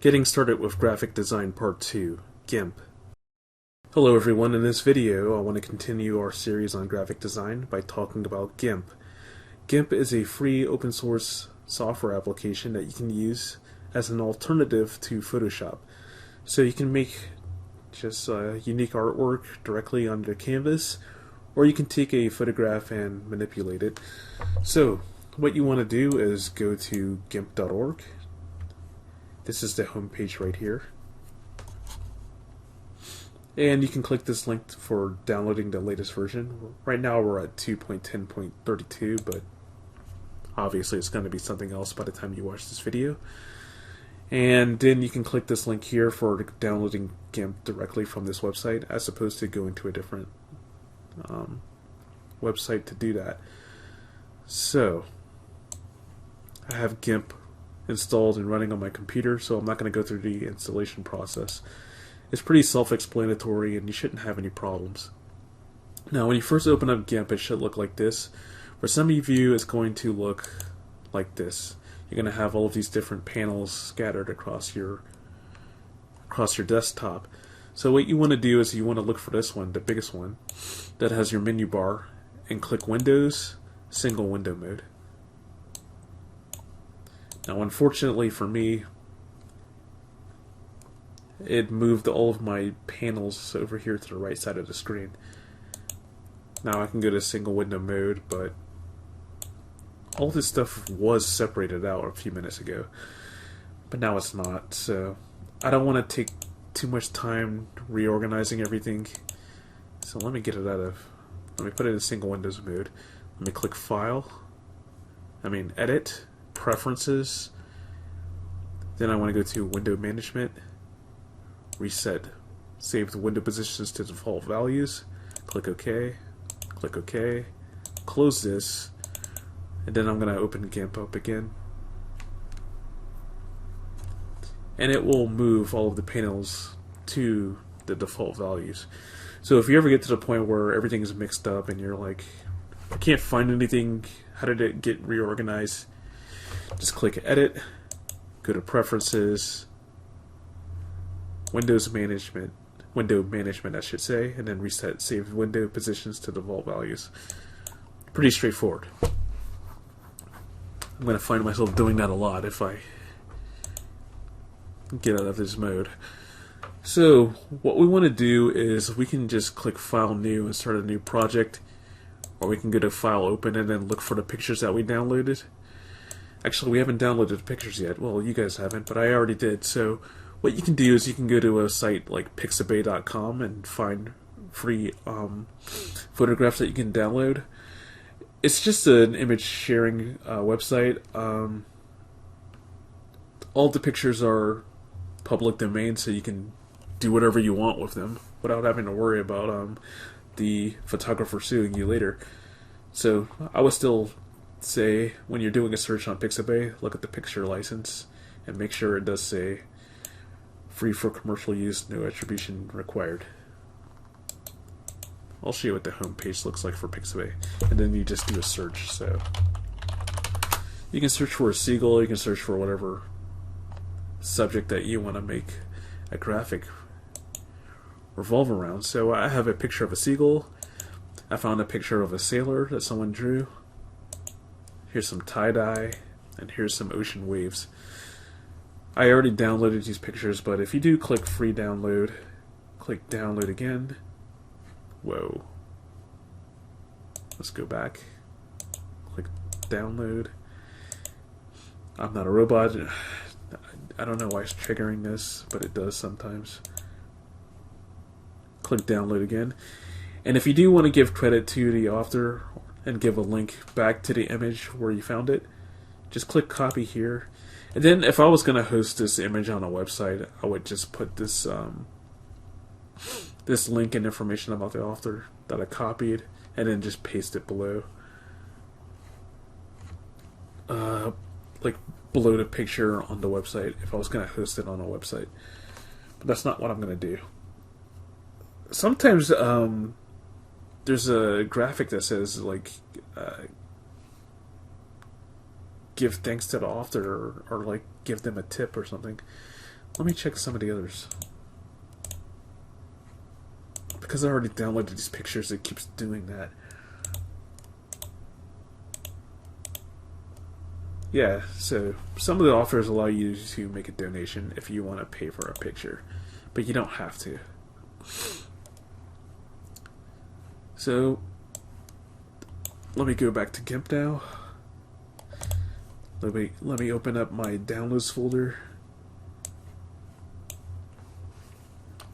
Getting started with graphic design part 2, GIMP. Hello everyone, in this video I want to continue our series on graphic design by talking about GIMP. GIMP is a free open source software application that you can use as an alternative to Photoshop. So you can make just unique artwork directly onto canvas, or you can take a photograph and manipulate it. So what you want to do is go to gimp.org. This is the home page right here. And you can click this link for downloading the latest version. Right now we're at 2.10.32, but obviously it's going to be something else by the time you watch this video. And then you can click this link here for downloading GIMP directly from this website, as opposed to going to a different website to do that. So I have GIMP installed and running on my computer, so I'm not going to go through the installation process. It's pretty self-explanatory and you shouldn't have any problems. Now when you first open up GIMP, it should look like this. For some of you, it's going to look like this. You're going to have all of these different panels scattered across your desktop. So what you want to do is you want to look for this one, the biggest one, that has your menu bar, and click Windows, Single Window Mode. Now unfortunately for me, it moved all of my panels over here to the right side of the screen. Now I can go to single window mode, but all this stuff was separated out a few minutes ago, but now it's not. So I don't want to take too much time reorganizing everything. So let me put it in single windows mode. Let me click Edit, Preferences. Then I want to go to Window Management, Reset, save the window positions to default values, click OK, close this, and then I'm going to open GIMP up again. And it will move all of the panels to the default values. So if you ever get to the point where everything is mixed up and you're like, I can't find anything, how did it get reorganized? Just click Edit, go to Preferences, Window Management, I should say, and then reset save window positions to default values. Pretty straightforward. I'm going to find myself doing that a lot if I get out of this mode. So what we want to do is we can just click File New and start a new project, or we can go to File Open and then look for the pictures that we downloaded. Actually, we haven't downloaded the pictures yet. Well, you guys haven't, but I already did. So what you can do is you can go to a site like pixabay.com and find free photographs that you can download. It's just an image sharing website. All the pictures are public domain, so you can do whatever you want with them without having to worry about the photographer suing you later. So I would still say, when you're doing a search on Pixabay, look at the picture license and make sure it does say free for commercial use, no attribution required. I'll show you what the home page looks like for Pixabay, and then you just do a search. So you can search for a seagull, you can search for whatever subject that you want to make a graphic revolve around. So I have a picture of a seagull. I found a picture of a sailor that someone drew. Here's some tie-dye, and here's some ocean waves. I already downloaded these pictures, but if you do click free download, click download again. Whoa. Let's go back. Click download. I'm not a robot. I don't know why it's triggering this, but it does sometimes. Click download again. And if you do want to give credit to the author and give a link back to the image where you found it, just click copy here. And then if I was going to host this image on a website, I would just put this this link and information about the author that I copied, and then just paste it below. Like below the picture on the website if I was going to host it on a website. But that's not what I'm going to do. Sometimes there's a graphic that says like give thanks to the author, or like give them a tip or something. Let me check some of the others. Because I already downloaded these pictures, it keeps doing that. Yeah, so some of the offers allow you to make a donation if you want to pay for a picture, but you don't have to. So let me go back to GIMP now. Let me open up my downloads folder.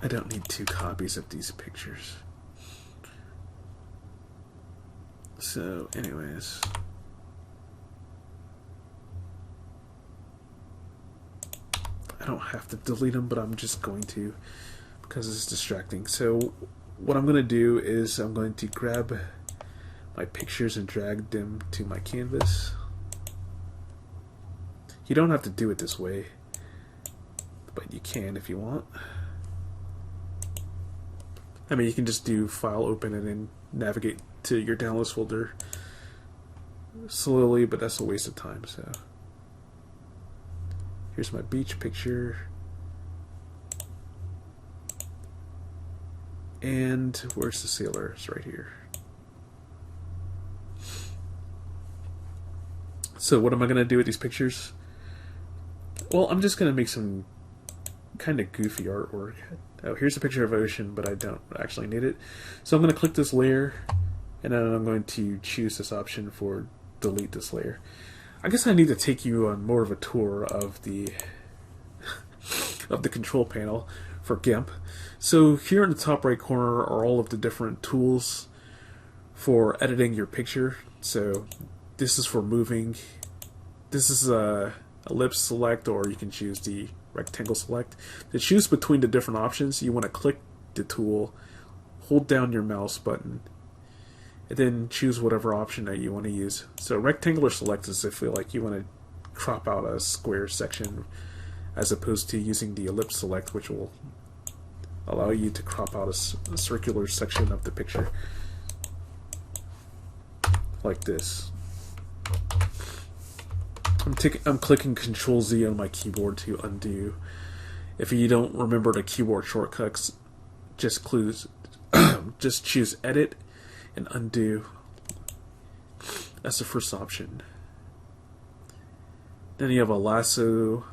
I don't need 2 copies of these pictures. So anyways, I don't have to delete them, but I'm just going to because it's distracting. So what I'm going to do is I'm going to grab my pictures and drag them to my canvas. You don't have to do it this way, but you can if you want. I mean, you can just do file open and then navigate to your downloads folder slowly, but that's a waste of time. So here's my beach picture. And where's the sailor? It's right here. So what am I going to do with these pictures? Well, I'm just going to make some kind of goofy artwork. Oh, here's a picture of ocean, but I don't actually need it. So I'm going to click this layer, and then I'm going to choose this option for delete this layer. I guess I need to take you on more of a tour of the control panel for GIMP. So here in the top right corner are all of the different tools for editing your picture. So this is for moving. This is a ellipse select, or you can choose the rectangle select. To choose between the different options, you want to click the tool, hold down your mouse button, and then choose whatever option that you want to use. So rectangular select is if you want to crop out a square section, as opposed to using the ellipse select, which will allow you to crop out a circular section of the picture like this. I'm clicking Control Z on my keyboard to undo. If you don't remember the keyboard shortcuts, just choose Edit and Undo. That's the first option. Then you have a lasso,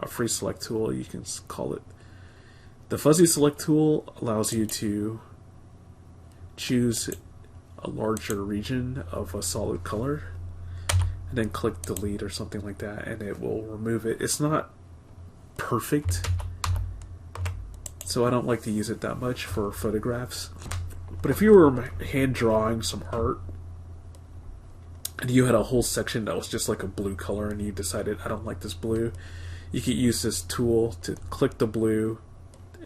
a free select tool, you can call it. The fuzzy select tool allows you to choose a larger region of a solid color, and then click delete or something like that, and it will remove it. It's not perfect, so I don't like to use it that much for photographs. But if you were hand drawing some art and you had a whole section that was just like a blue color and you decided, I don't like this blue, you could use this tool to click the blue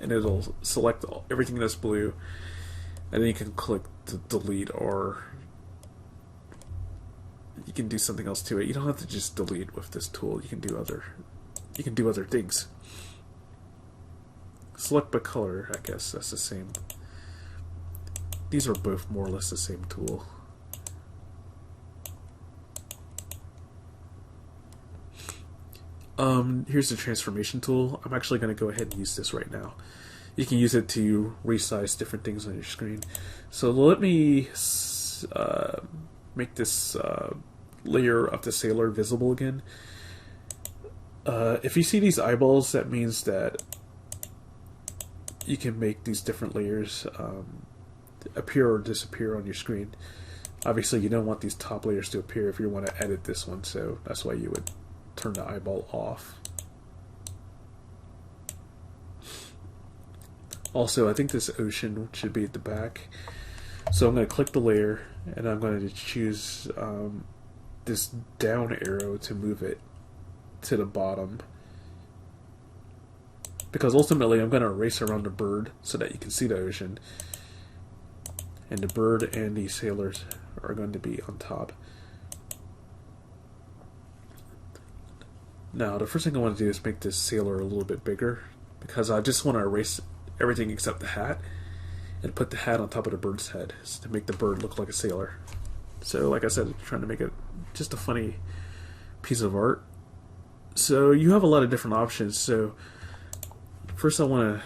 and it'll select everything that's blue, and then you can click to delete, or you can do something else to it. You don't have to just delete with this tool. You can do other things. Select by color, I guess that's the same. These are both more or less the same tool. Here's the transformation tool. I'm actually going to go ahead and use this right now. You can use it to resize different things on your screen. So let me make this layer of the sailor visible again. If you see these eyeballs, that means that you can make these different layers appear or disappear on your screen. Obviously you don't want these top layers to appear if you want to edit this one, so that's why you would turn the eyeball off. Also, I think this ocean should be at the back, so I'm going to click the layer and I'm going to choose this down arrow to move it to the bottom, because ultimately I'm going to erase around the bird so that you can see the ocean, and the bird and the sailors are going to be on top. Now the first thing I want to do is make this sailor a little bit bigger, because I just want to erase everything except the hat and put the hat on top of the bird's head to make the bird look like a sailor. So like I said, I'm trying to make it just a funny piece of art. So you have a lot of different options. So first I want to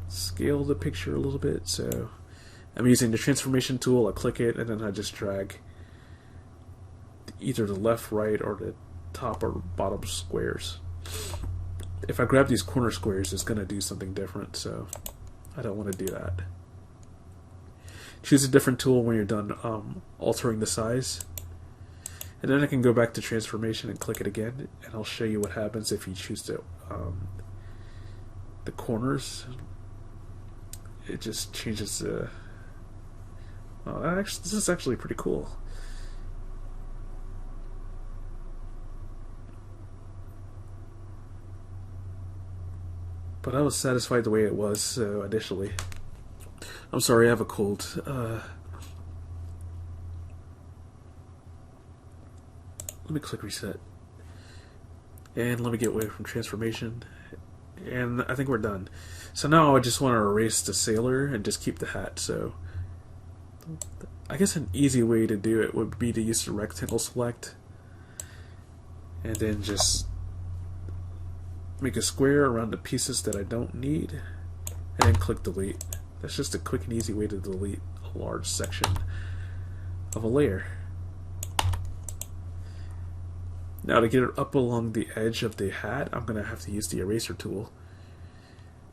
scale the picture a little bit. So I'm using the transformation tool. I click it and then I just drag either the left, right, or the top or bottom squares. If I grab these corner squares, it's going to do something different, so I don't want to do that. Choose a different tool when you're done altering the size. And then I can go back to transformation and click it again, and I'll show you what happens if you choose the corners. It just changes the... this is actually pretty cool. But I was satisfied the way it was, so initially. I'm sorry, I have a cold. Let me click reset. And let me get away from transformation. And I think we're done. So now I just want to erase the sailor and just keep the hat. So I guess an easy way to do it would be to use the rectangle select. And then just make a square around the pieces that I don't need, and then click delete. That's just a quick and easy way to delete a large section of a layer. Now to get it up along the edge of the hat, I'm going to have to use the eraser tool.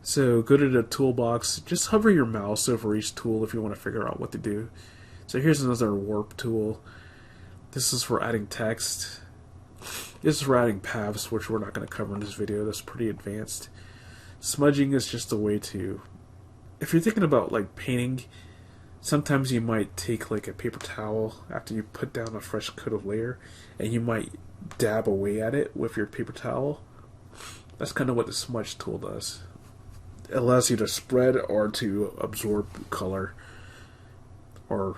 So go to the toolbox, just hover your mouse over each tool if you want to figure out what to do. So here's another warp tool. This is for adding text. This is for adding paths, which we're not going to cover in this video. That's pretty advanced. Smudging is just a way to... If you're thinking about like painting, sometimes you might take like a paper towel after you put down a fresh coat of layer, and you might dab away at it with your paper towel. That's kind of what the smudge tool does. It allows you to spread or to absorb color, or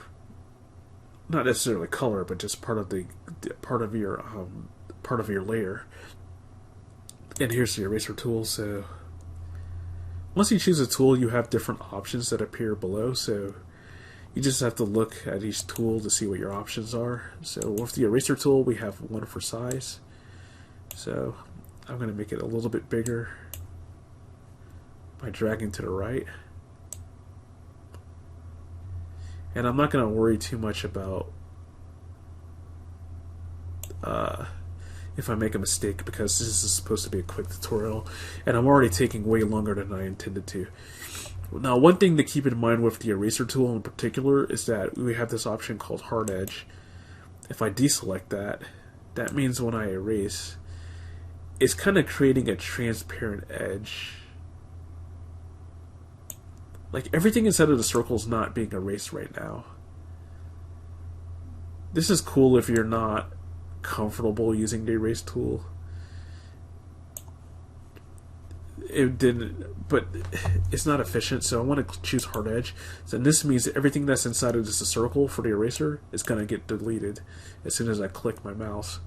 not necessarily color, but just part of your layer. And here's the eraser tool. So once you choose a tool, you have different options that appear below. So you just have to look at each tool to see what your options are. So with the eraser tool, we have one for size. So I'm going to make it a little bit bigger by dragging to the right. And I'm not going to worry too much about if I make a mistake, because this is supposed to be a quick tutorial, and I'm already taking way longer than I intended to. Now, one thing to keep in mind with the eraser tool in particular is that we have this option called hard edge. If I deselect that, that means when I erase, it's kind of creating a transparent edge. Like everything inside of the circle is not being erased right now. This is cool if you're not comfortable using the erase tool. It didn't, but it's not efficient, so I want to choose hard edge. So this means that everything that's inside of this circle for the eraser is going to get deleted as soon as I click my mouse.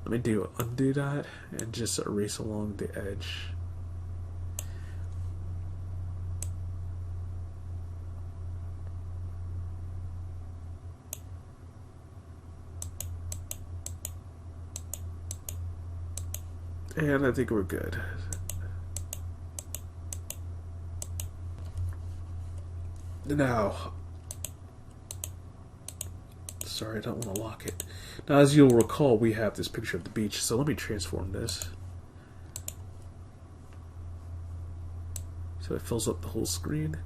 Let me undo that and just erase along the edge. And I think we're good. Now, sorry, I don't want to lock it. Now, as you'll recall, we have this picture of the beach, so let me transform this. So it fills up the whole screen.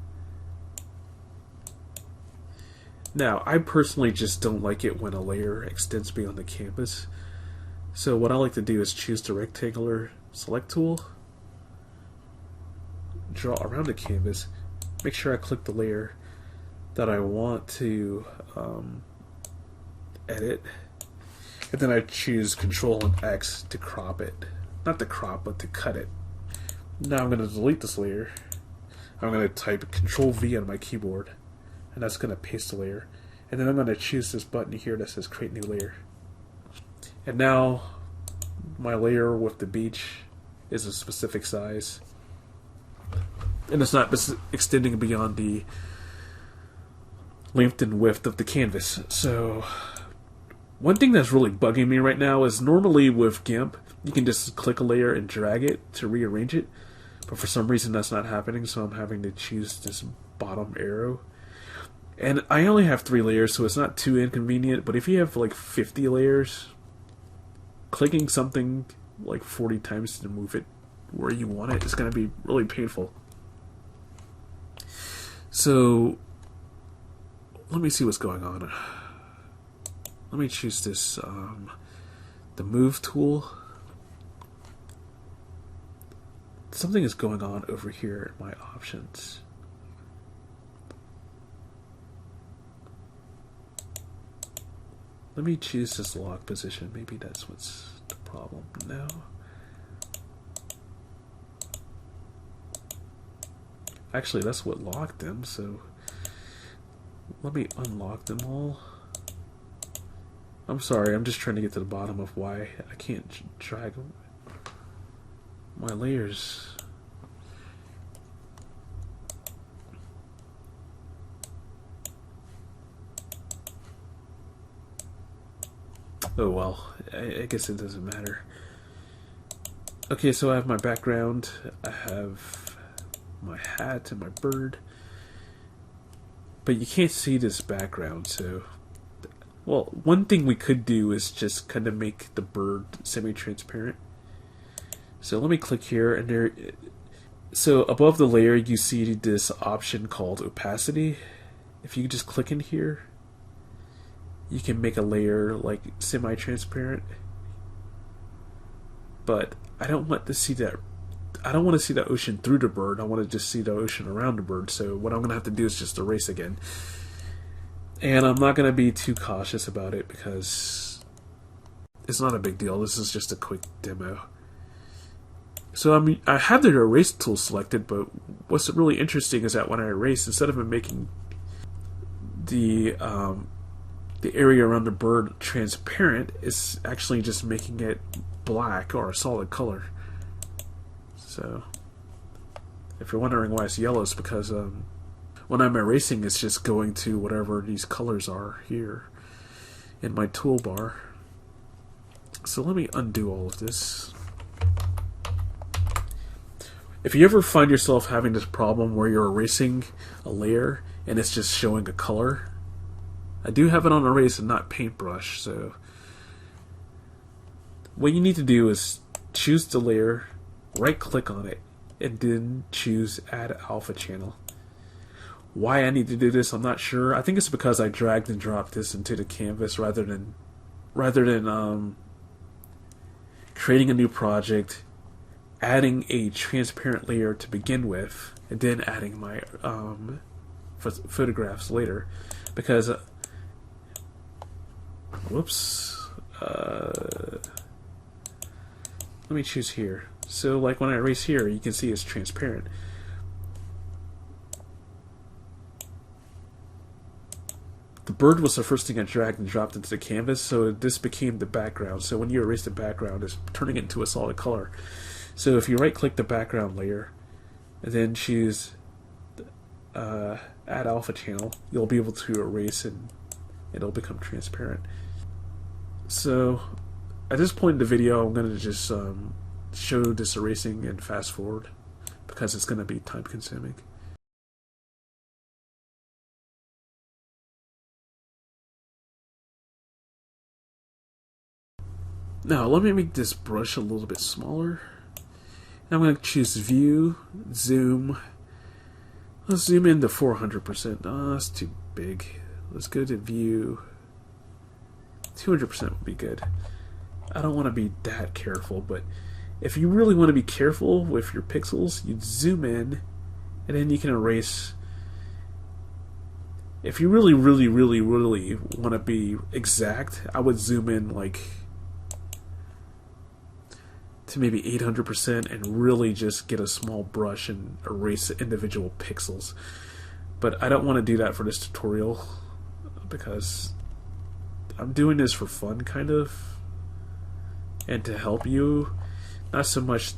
Now, I personally just don't like it when a layer extends beyond the canvas. So what I like to do is choose the rectangular select tool, draw around the canvas, make sure I click the layer that I want to edit, and then I choose Control and X to crop it. Not to crop, but to cut it. Now I'm going to delete this layer. I'm going to type Control V on my keyboard, and that's going to paste the layer. And then I'm going to choose this button here that says Create New Layer. And now my layer with the beach is a specific size, and it's not extending beyond the length and width of the canvas. So one thing that's really bugging me right now is normally with GIMP, you can just click a layer and drag it to rearrange it, but for some reason that's not happening, so I'm having to choose this bottom arrow. And I only have 3 layers, so it's not too inconvenient, but if you have like 50 layers, clicking something like 40 times to move it where you want it is going to be really painful. So let me see what's going on. Let me choose this, the move tool. Something is going on over here in my options. Let me choose this lock position. Maybe that's what's the problem now. Actually, that's what locked them, so let me unlock them all. I'm sorry, I'm just trying to get to the bottom of why I can't drag my layers. Oh well, I guess it doesn't matter. Okay, so I have my background, I have my hat and my bird, but you can't see this background, so well, one thing we could do is just kind of make the bird semi-transparent. So let me click here, and there, so above the layer you see this option called opacity. If you just click in here, you can make a layer like semi-transparent, but I don't want to see that. I don't want to see the ocean through the bird. I want to just see the ocean around the bird. So what I'm going to have to do is just erase again. And I'm not going to be too cautious about it because it's not a big deal. This is just a quick demo. So I have the erase tool selected, but what's really interesting is that when I erase, instead of making the area around the bird transparent, it's actually just making it black or a solid color. So if you're wondering why it's yellow, it's because when I'm erasing, it's just going to whatever these colors are here in my toolbar. So let me undo all of this. If you ever find yourself having this problem where you're erasing a layer and it's just showing a color, I do have it on erase and not paintbrush, so what you need to do is choose the layer, right click on it, and then choose add alpha channel. Why I need to do this, I'm not sure. I think it's because I dragged and dropped this into the canvas rather than creating a new project, adding a transparent layer to begin with, and then adding my photographs later. Because whoops, let me choose here. So like when I erase here, you can see it's transparent. The bird was the first thing I dragged and dropped into the canvas, so this became the background. So when you erase the background, it's turning it into a solid color. So if you right click the background layer and then choose add alpha channel, you'll be able to erase and it'll become transparent. So at this point in the video, I'm going to just show this erasing and fast forward because it's going to be time consuming. Now let me make this brush a little bit smaller. I'm going to choose view, zoom. Let's zoom in to 400%. Oh, that's too big. Let's go to view. 200% would be good. I don't want to be that careful, but if you really want to be careful with your pixels, you zoom in and then you can erase. If you really want to be exact, I would zoom in like to maybe 800% and really just get a small brush and erase individual pixels. But I don't want to do that for this tutorial because I'm doing this for fun, kind of, and to help you, not so much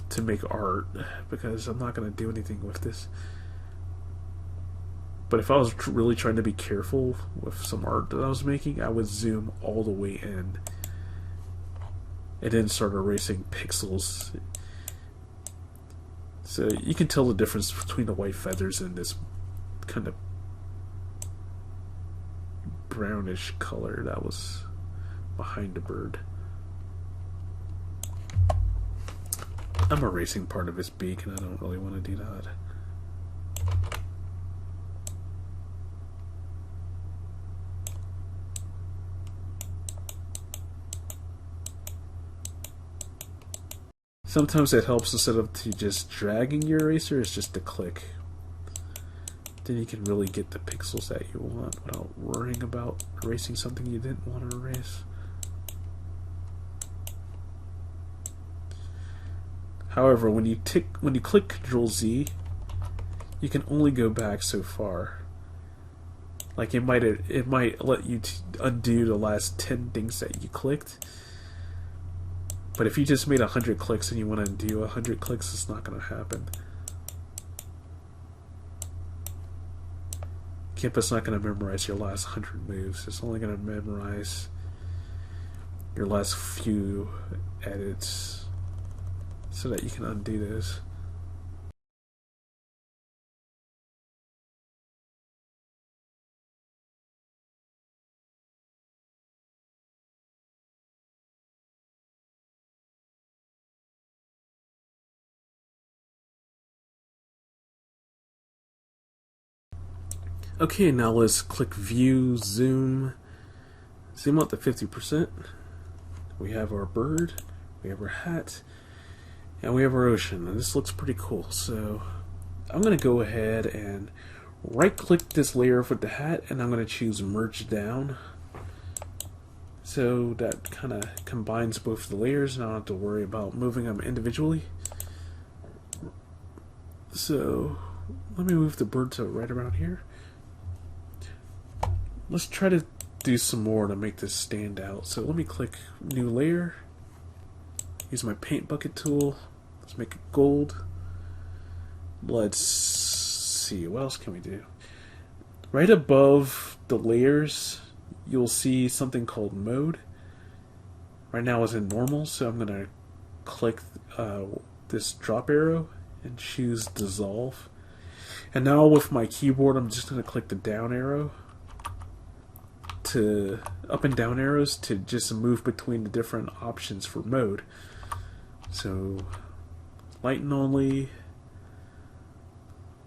to make art, because I'm not going to do anything with this. But if I was really trying to be careful with some art that I was making, I would zoom all the way in. and then start erasing pixels. So you can tell the difference between the white feathers and this kind of brownish color that was behind the bird. I'm erasing part of his beak, and I don't really want to do that. Sometimes it helps, instead of just dragging your eraser, it's just to click. Then you can really get the pixels that you want without worrying about erasing something you didn't want to erase. However, when you click Control Z, you can only go back so far. Like it might let you undo the last 10 things that you clicked. But if you just made 100 clicks and you want to undo 100 clicks, it's not going to happen. GIMP is not going to memorize your last 100 moves. It's only going to memorize your last few edits so that you can undo those. Okay, now let's click View, Zoom out to 50%. We have our bird, we have our hat, and we have our ocean. And this looks pretty cool. So I'm going to go ahead and right-click this layer with the hat, and I'm going to choose Merge Down. So that kind of combines both the layers, and I don't have to worry about moving them individually. So let me move the bird to right around here. Let's try to do some more to make this stand out. So let me click New Layer. Use my Paint Bucket tool. Let's make it gold. Let's see, what else can we do? Right above the layers, you'll see something called Mode. Right now it's in Normal, so I'm going to click this drop arrow and choose Dissolve. And now with my keyboard, I'm just going to click the down arrow to up and down arrows to just move between the different options for mode. So lighten only,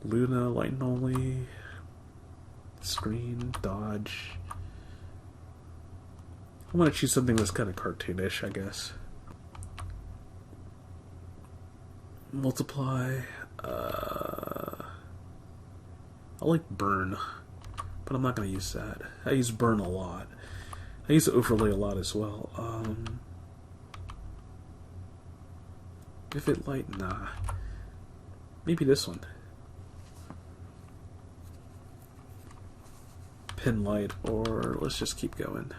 Luna, lighten only, screen, dodge. I'm going to choose something that's kind of cartoonish, I guess. Multiply. I like burn, but I'm not going to use that. I use burn a lot. I use overlay a lot as well. If it light, nah. Maybe this one. Pin light, or let's just keep going.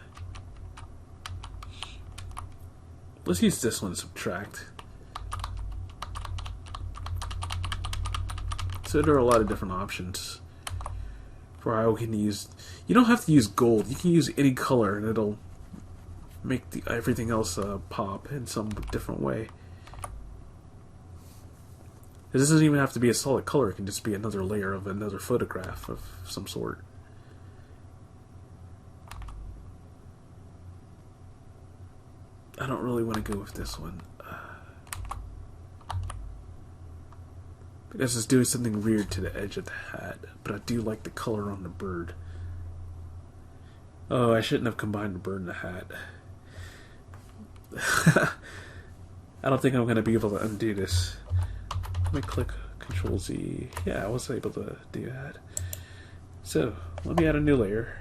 Let's use this one, subtract. So there are a lot of different options for how we can use. You don't have to use gold. You can use any color, and it'll make everything else pop in some different way. This doesn't even have to be a solid color. It can just be another layer of another photograph of some sort. I don't really want to go with this one. Because it's doing something weird to the edge of the hat, but I do like the color on the bird. Oh, I shouldn't have combined the bird and the hat. I don't think I'm going to be able to undo this. Let me click Control Z. Yeah, I was able to do that. So, let me add a new layer.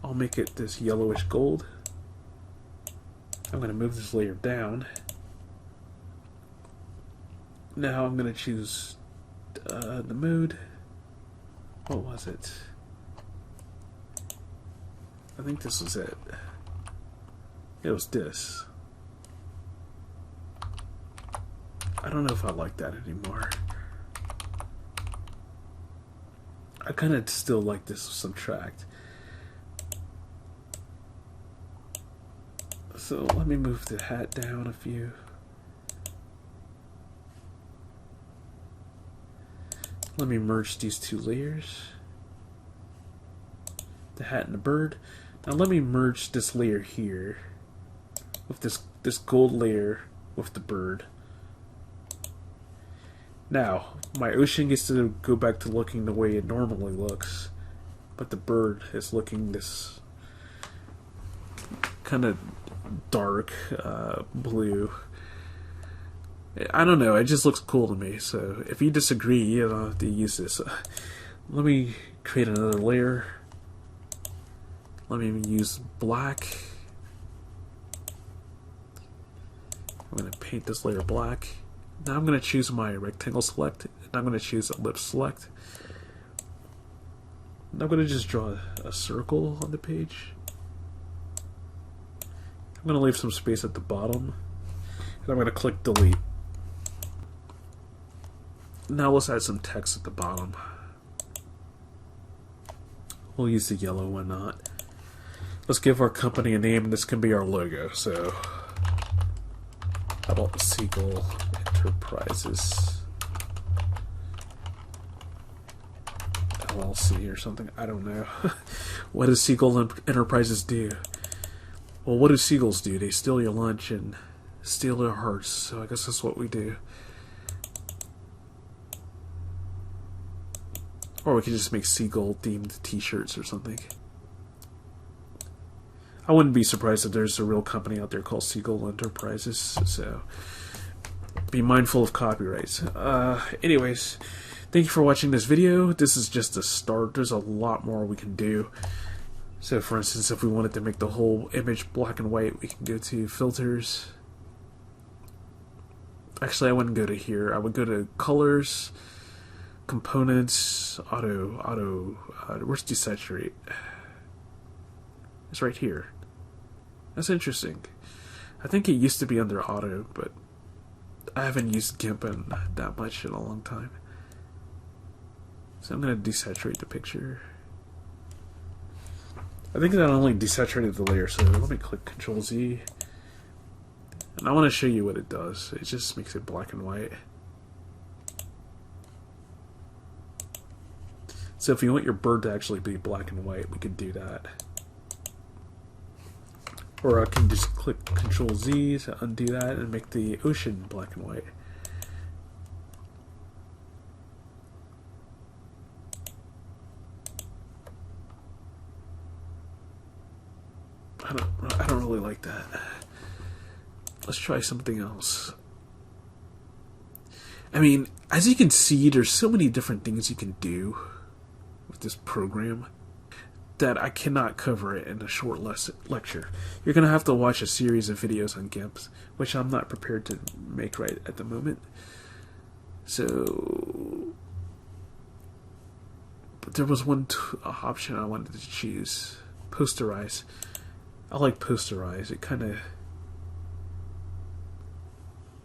I'll make it this yellowish gold. I'm going to move this layer down. Now I'm going to choose the mood. What was it? I think this was it. It was this. I don't know if I like that anymore. I kind of still like this subtract. So let me move the hat down a few. Let me merge these two layers. The hat and the bird. Now let me merge this layer here with this gold layer with the bird. Now, my ocean gets to go back to looking the way it normally looks, but the bird is looking this kind of dark blue. I don't know, it just looks cool to me, so if you disagree, you don't have to use this. Let me create another layer. Let me use black. I'm going to paint this layer black. Now I'm going to choose my rectangle select, and I'm going to choose ellipse select. And I'm going to just draw a circle on the page. I'm going to leave some space at the bottom, and I'm going to click delete. Now let's add some text at the bottom. We'll use the yellow one, not. Let's give our company a name, and this can be our logo. So, how about Seagull Enterprises LLC or something? I don't know. What does Seagull Enterprises do? Well, what do seagulls do? They steal your lunch and steal your hearts. So I guess that's what we do. Or we could just make seagull themed t-shirts or something. I wouldn't be surprised if there's a real company out there called Seagull Enterprises, so be mindful of copyrights. Anyways, thank you for watching this video. This is just a start. There's a lot more we can do. So for instance, if we wanted to make the whole image black and white, we can go to filters. Actually, I wouldn't go to here. I would go to colors, components, auto, where's desaturate? It's right here. That's interesting. I think it used to be under auto, but I haven't used GIMP in that much in a long time. So I'm going to desaturate the picture. I think that only desaturated the layer, so let me click Control Z. And I want to show you what it does. It just makes it black and white. So if you want your bird to actually be black and white, we could do that. Or I can just click Control Z to undo that and make the ocean black and white. I don't really like that. Let's try something else. I mean, as you can see, there's so many different things you can do with this program that I cannot cover it in a short lecture. You're going to have to watch a series of videos on GIMP, which I'm not prepared to make right at the moment. So, but there was one option I wanted to choose. Posterize. I like posterize. It kind of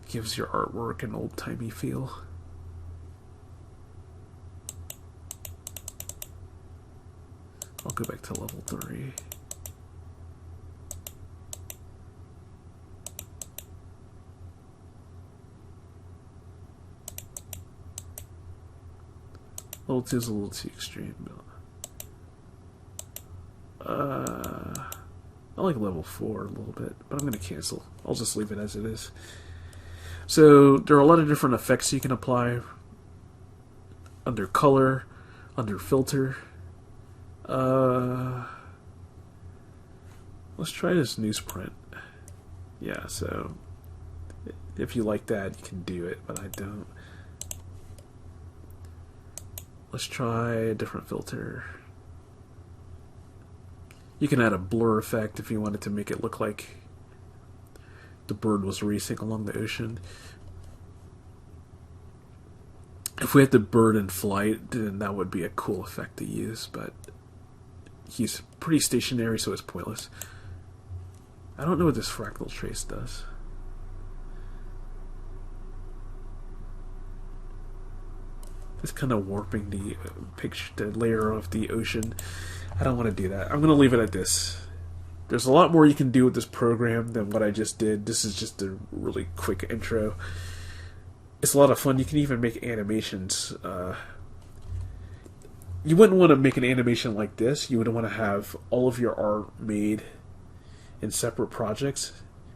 gives your artwork an old-timey feel. I'll go back to level 3. Level 2 is a little too extreme. I like level 4 a little bit, but I'm going to cancel. I'll just leave it as it is. So there are a lot of different effects you can apply under color, under filter. Let's try this newsprint. Yeah, so if you like that, you can do it, but I don't. Let's try a different filter. You can add a blur effect if you wanted to make it look like the bird was racing along the ocean. If we had the bird in flight, then that would be a cool effect to use, but he's pretty stationary, so it's pointless. I don't know what this fractal trace does. It's kind of warping the picture, the layer of the ocean. I don't want to do that. I'm going to leave it at this. There's a lot more you can do with this program than what I just did. This is just a really quick intro. It's a lot of fun. You can even make animations. You wouldn't want to make an animation like this. You would want to have all of your art made in separate projects,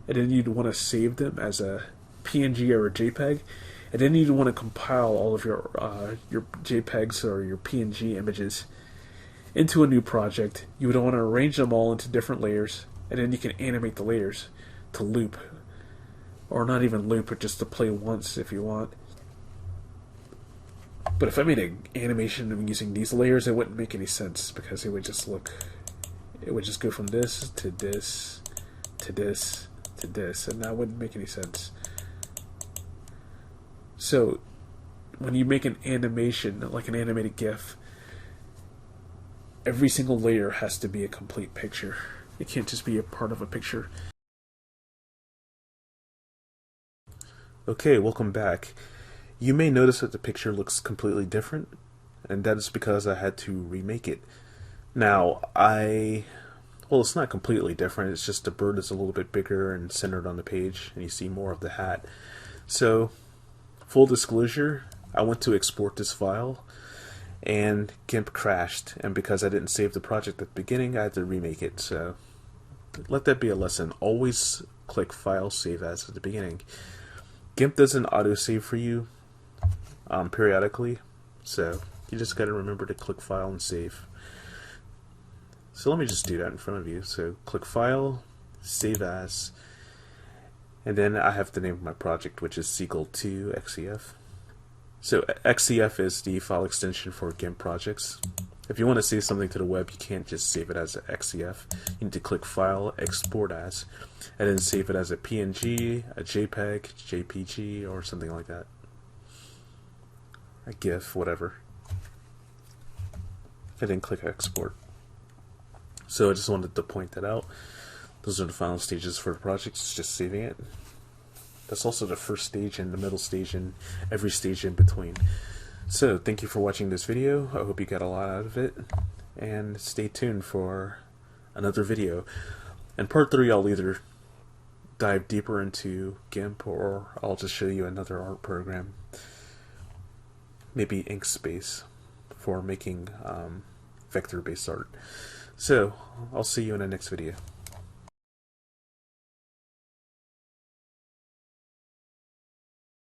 and then you'd want to save them as a PNG or a JPEG, and then you'd want to compile all of your JPEGs or your PNG images into a new project. You would want to arrange them all into different layers, and then you can animate the layers to loop, or not even loop, but just to play once if you want. But if I made an animation using these layers, it wouldn't make any sense, because it would just go from this to this to this to this, and that wouldn't make any sense. So when you make an animation, like an animated GIF, every single layer has to be a complete picture. It can't just be a part of a picture. Okay, welcome back. You may notice that the picture looks completely different, and that is because I had to remake it. Now, well, it's not completely different, it's just the bird is a little bit bigger and centered on the page, and you see more of the hat. So, full disclosure, I went to export this file, and GIMP crashed, and because I didn't save the project at the beginning, I had to remake it. So, let that be a lesson. Always click File, Save As at the beginning. GIMP doesn't autosave for you periodically, so you just got to remember to click File and Save. So let me just do that in front of you. So click File, Save As, and then I have the name of my project, which is Sequel2XCF. So XCF is the file extension for GIMP projects. If you want to save something to the web, you can't just save it as XCF. You need to click File, Export As, and then save it as a PNG, a JPEG, JPG, or something like that. A GIF, whatever. And then click Export. So I just wanted to point that out. Those are the final stages for the project. It's just saving it. That's also the first stage and the middle stage and every stage in between. So thank you for watching this video. I hope you got a lot out of it. And stay tuned for another video. In part 3, I'll either dive deeper into GIMP, or I'll just show you another art program. Maybe Inkspace for making vector-based art. So, I'll see you in the next video.